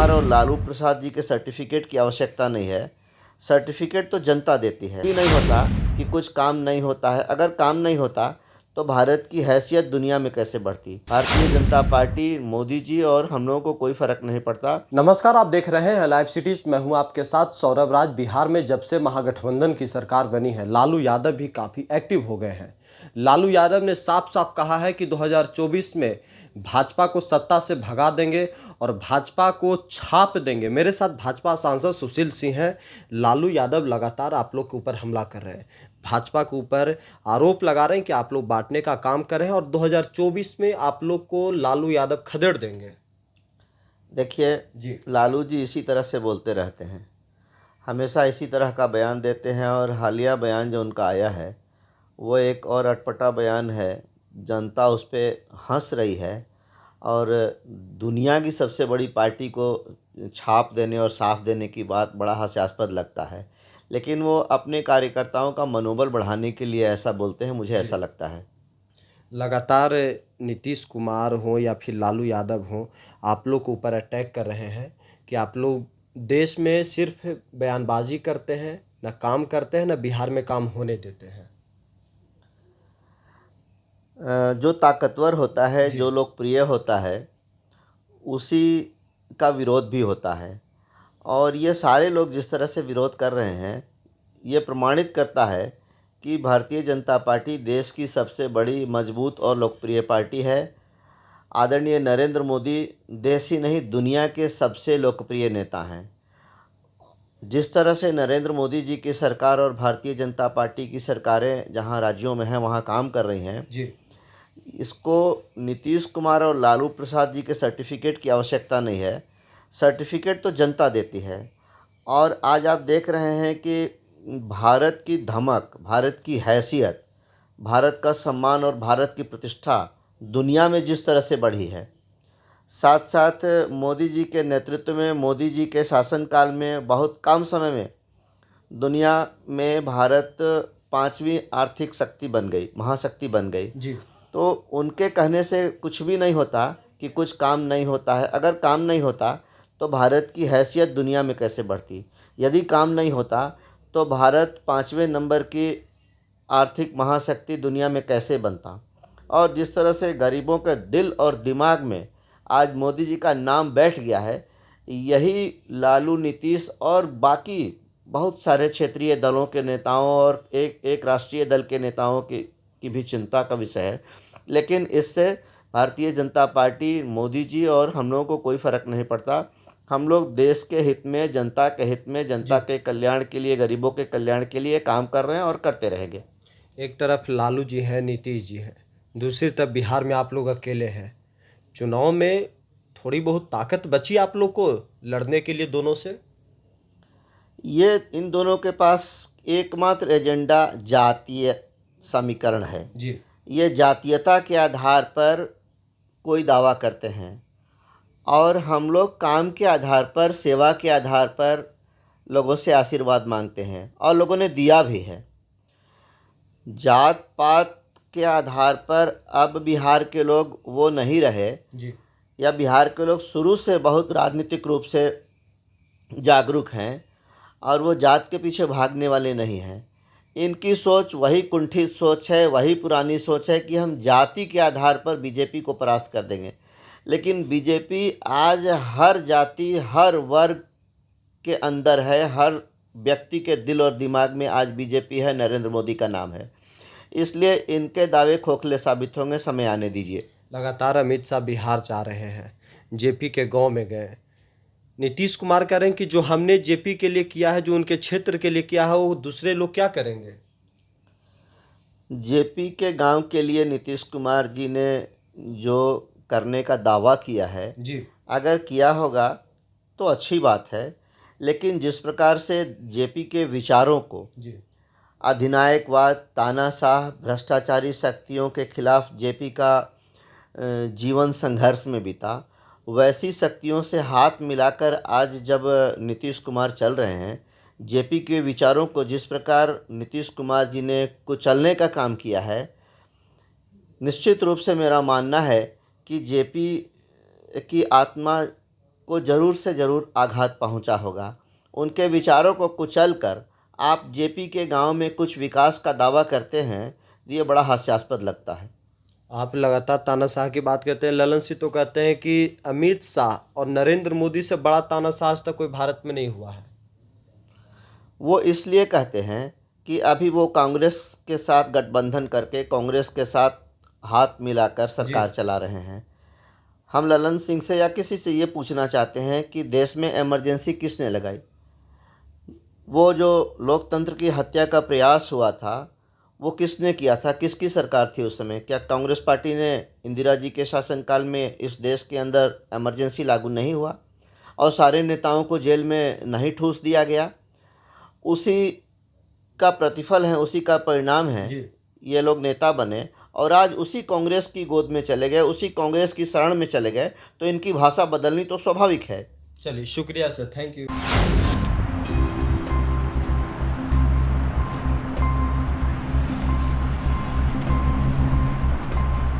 कुमार और लालू प्रसाद जी के सर्टिफिकेट की आवश्यकता नहीं है। सर्टिफिकेट तो जनता देती है। ये नहीं होता कि कुछ काम नहीं होता है। अगर काम नहीं होता तो भारत की हैसियत दुनिया में कैसे बढ़ती। भारतीय जनता पार्टी, मोदी जी और हम लोगों को कोई फर्क नहीं पड़ता। नमस्कार, आप देख रहे हैं लाइव सिटीज। मैं हूं आपके साथ सौरभ राज। बिहार में जब से महागठबंधन की सरकार बनी है, लालू यादव भी काफ़ी एक्टिव हो गए हैं। लालू यादव ने साफ साफ कहा है कि 2024 में भाजपा को सत्ता से भगा देंगे और भाजपा को छाप देंगे। मेरे साथ भाजपा सांसद सुशील सिंह हैं। लालू यादव लगातार आप लोग के ऊपर हमला कर रहे हैं, भाजपा के ऊपर आरोप लगा रहे हैं कि आप लोग बांटने का काम कर रहे हैं और 2024 में आप लोग को लालू यादव खदेड़ देंगे। देखिए जी, लालू जी इसी तरह से बोलते रहते हैं, हमेशा इसी तरह का बयान देते हैं। और हालिया बयान जो उनका आया है वो एक और अटपटा बयान है। जनता उस पर हंस रही है और दुनिया की सबसे बड़ी पार्टी को छाप देने और साफ देने की बात बड़ा हास्यास्पद लगता है, लेकिन वो अपने कार्यकर्ताओं का मनोबल बढ़ाने के लिए ऐसा बोलते हैं, मुझे ऐसा लगता है। लगातार नीतीश कुमार हो या फिर लालू यादव हो, आप लोग के ऊपर अटैक कर रहे हैं कि आप लोग देश में सिर्फ बयानबाजी करते हैं, ना काम करते हैं, ना बिहार में काम होने देते हैं। जो ताकतवर होता है, जी, जो लोकप्रिय होता है, उसी का विरोध भी होता है। और ये सारे लोग जिस तरह से विरोध कर रहे हैं, ये प्रमाणित करता है कि भारतीय जनता पार्टी देश की सबसे बड़ी, मजबूत और लोकप्रिय पार्टी है। आदरणीय नरेंद्र मोदी देश ही नहीं, दुनिया के सबसे लोकप्रिय नेता हैं। जिस तरह से नरेंद्र मोदी जी की सरकार और भारतीय जनता पार्टी की सरकारें जहां राज्यों में हैं वहां काम कर रही हैं, जी, इसको नीतीश कुमार और लालू प्रसाद जी के सर्टिफिकेट की आवश्यकता नहीं है। सर्टिफिकेट तो जनता देती है। और आज आप देख रहे हैं कि भारत की धमक, भारत की हैसियत, भारत का सम्मान और भारत की प्रतिष्ठा दुनिया में जिस तरह से बढ़ी है, साथ साथ मोदी जी के नेतृत्व में, मोदी जी के शासनकाल में बहुत कम समय में दुनिया में भारत पांचवी आर्थिक शक्ति बन गई, महाशक्ति बन गई। जी। तो उनके कहने से कुछ भी नहीं होता कि कुछ काम नहीं होता है। अगर काम नहीं होता तो भारत की हैसियत दुनिया में कैसे बढ़ती। यदि काम नहीं होता तो भारत पाँचवें नंबर की आर्थिक महाशक्ति दुनिया में कैसे बनता। और जिस तरह से गरीबों के दिल और दिमाग में आज मोदी जी का नाम बैठ गया है, यही लालू, नीतीश और बाकी बहुत सारे क्षेत्रीय दलों के नेताओं और एक राष्ट्रीय दल के नेताओं की भी चिंता का विषय है। लेकिन इससे भारतीय जनता पार्टी, मोदी जी और हम लोगों को कोई फ़र्क नहीं पड़ता। हम लोग देश के हित में, जनता के हित में, जनता जी, के कल्याण के लिए, गरीबों के कल्याण के लिए काम कर रहे हैं और करते रहेंगे। एक तरफ लालू जी हैं, नीतीश जी हैं, दूसरी तरफ बिहार में आप लोग अकेले हैं। चुनाव में थोड़ी बहुत ताकत बची आप लोग को लड़ने के लिए दोनों से। ये इन दोनों के पास एकमात्र एजेंडा जातीय समीकरण है। जी, ये जातीयता के आधार पर कोई दावा करते हैं और हम लोग काम के आधार पर, सेवा के आधार पर लोगों से आशीर्वाद मांगते हैं और लोगों ने दिया भी है। जात पात के आधार पर अब बिहार के लोग वो नहीं रहे, जी, या बिहार के लोग शुरू से बहुत राजनीतिक रूप से जागरूक हैं और वो जात के पीछे भागने वाले नहीं हैं। इनकी सोच वही कुंठित सोच है, वही पुरानी सोच है कि हम जाति के आधार पर बीजेपी को परास्त कर देंगे। लेकिन बीजेपी आज हर जाति, हर वर्ग के अंदर है, हर व्यक्ति के दिल और दिमाग में आज बीजेपी है, नरेंद्र मोदी का नाम है। इसलिए इनके दावे खोखले साबित होंगे, समय आने दीजिए। लगातार अमित शाह बिहार जा रहे हैं, जेपी के गांव में गए। नीतीश कुमार कह रहे हैं कि जो हमने जेपी के लिए किया है, जो उनके क्षेत्र के लिए किया है, वो दूसरे लोग क्या करेंगे। जेपी के गांव के लिए नीतीश कुमार जी ने जो करने का दावा किया है, जी, अगर किया होगा तो अच्छी बात है। लेकिन जिस प्रकार से जेपी के विचारों को, जी, अधिनायकवाद, तानाशाह, भ्रष्टाचारी शक्तियों के खिलाफ जेपी का जीवन संघर्ष में बीता, वैसी शक्तियों से हाथ मिलाकर आज जब नीतीश कुमार चल रहे हैं, जेपी के विचारों को जिस प्रकार नीतीश कुमार जी ने कुचलने का काम किया है, निश्चित रूप से मेरा मानना है कि जेपी की आत्मा को ज़रूर से ज़रूर आघात पहुंचा होगा। उनके विचारों को कुचलकर आप जेपी के गांव में कुछ विकास का दावा करते हैं, ये बड़ा हास्यास्पद लगता है। आप लगातार तानाशाह की बात करते हैं। ललन सिंह तो कहते हैं कि अमित शाह और नरेंद्र मोदी से बड़ा तानाशाह आज तक कोई भारत में नहीं हुआ है। वो इसलिए कहते हैं कि अभी वो कांग्रेस के साथ गठबंधन करके कांग्रेस के साथ हाथ मिलाकर सरकार चला रहे हैं। हम ललन सिंह से या किसी से ये पूछना चाहते हैं कि देश में इमरजेंसी किसने लगाई? वो जो लोकतंत्र की हत्या का प्रयास हुआ था वो किसने किया था? किसकी सरकार थी उस समय? क्या कांग्रेस पार्टी ने इंदिरा जी के शासनकाल में इस देश के अंदर इमरजेंसी लागू नहीं हुआ और सारे नेताओं को जेल में नहीं ठूस दिया गया? उसी का प्रतिफल है, उसी का परिणाम है ये लोग नेता बने और आज उसी कांग्रेस की गोद में चले गए, उसी कांग्रेस की शरण में चले गए, तो इनकी भाषा बदलनी तो स्वाभाविक है। चलिए, शुक्रिया सर, थैंक यू।